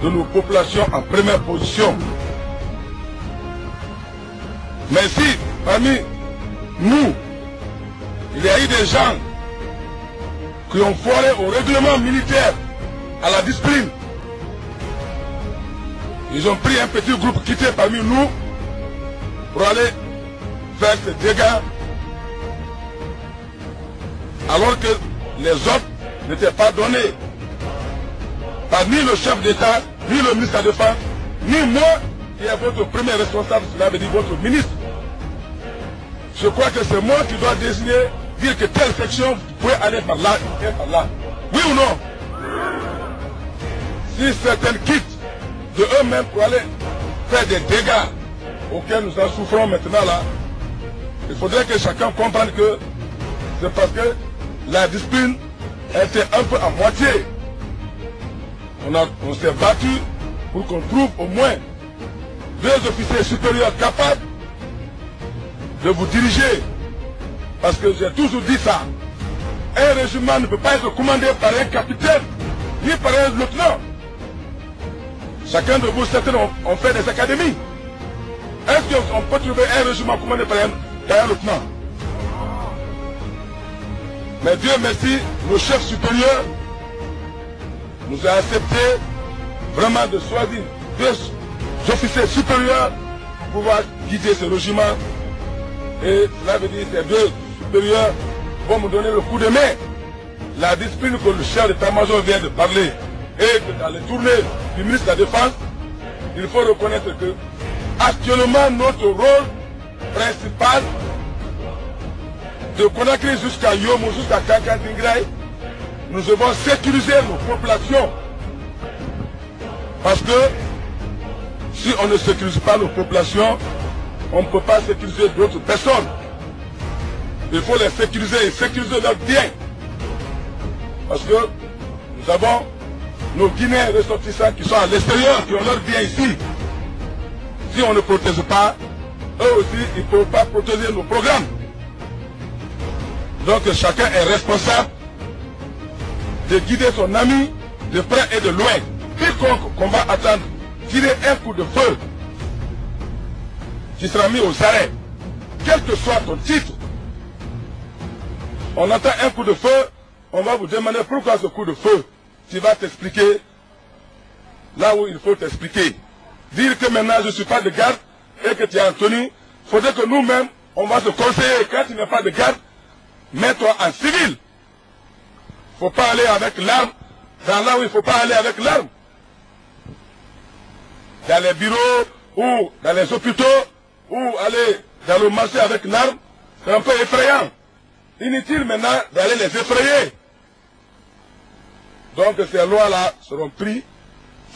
de nos populations en première position. Mais si parmi nous, il y a eu des gens qui ont foiré au règlement militaire, à la discipline, ils ont pris un petit groupe quitté parmi nous pour aller faire ces dégâts, alors que les autres n'étaient pas donnés par ni le chef d'État, ni le ministre de la Défense, ni moi qui est votre premier responsable, cela veut dire votre ministre. Je crois que c'est moi qui dois désigner, dire que telle section, vous pouvez aller par là et par là. Oui ou non? Si certains quittent de eux-mêmes pour aller faire des dégâts auxquels nous en souffrons maintenant là, il faudrait que chacun comprenne que c'est parce que la discipline était un peu à moitié. On s'est battu pour qu'on trouve au moins 2 officiers supérieurs capables de vous diriger. Parce que j'ai toujours dit ça. Un régiment ne peut pas être commandé par un capitaine, ni par un lieutenant. Chacun de vous, certains ont fait des académies. Est-ce qu'on peut trouver un régiment commandé par un lieutenant? Mais Dieu merci, le chef supérieur nous a accepté vraiment de choisir 2 officiers supérieurs pour pouvoir guider ce régiment. Et cela veut dire que ces 2 supérieurs vont me donner le coup de main. La discipline que le chef d'état-major vient de parler et que dans les tournées du ministre de la Défense, il faut reconnaître que actuellement notre rôle principal de Conakry jusqu'à Yomo, jusqu'à Kankantingrai, nous devons sécuriser nos populations. Parce que si on ne sécurise pas nos populations, on ne peut pas sécuriser d'autres personnes. Il faut les sécuriser et sécuriser leurs biens. Parce que nous avons nos Guinéens ressortissants qui sont à l'extérieur, qui ont leurs biens ici. Si on ne protège pas, eux aussi, ils ne peuvent pas protéger nos programmes. Donc chacun est responsable de guider son ami de près et de loin. Quiconque qu'on va attendre tirer un coup de feu, qui sera mis aux arrêts, quel que soit ton titre. On entend un coup de feu, on va vous demander pourquoi ce coup de feu. Tu vas t'expliquer là où il faut t'expliquer. Dire que maintenant je ne suis pas de garde et que tu es en tenue, il faudrait que nous-mêmes, on va se conseiller. Quand tu n'es pas de garde, mets-toi en civil. Il ne faut pas aller avec l'arme dans là où il ne faut pas aller avec l'arme. Dans les bureaux ou dans les hôpitaux ou aller dans le marché avec l'arme, c'est un peu effrayant. Inutile maintenant d'aller les effrayer. Donc ces lois-là seront prises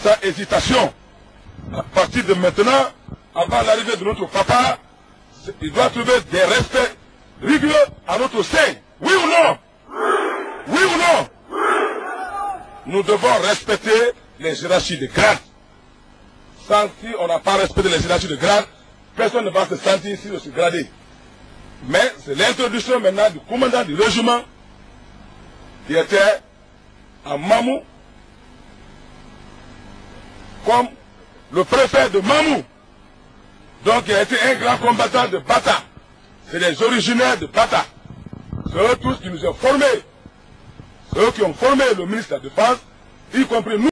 sans hésitation. À partir de maintenant, avant l'arrivée de notre papa, il doit trouver des respects rigoureux à notre sein. Oui ou non? Oui ou non? Nous devons respecter les hiérarchies de grade. Sans si on n'a pas respecté les hiérarchies de grade, personne ne va se sentir ici aussi gradé. Mais c'est l'introduction maintenant du commandant du régiment qui était à Mamou comme le préfet de Mamou. Donc il a été un grand combattant de Bata. C'est les originaires de Bata. C'est eux tous qui nous ont formés. C'est eux qui ont formé le ministre de la Défense, y compris nous.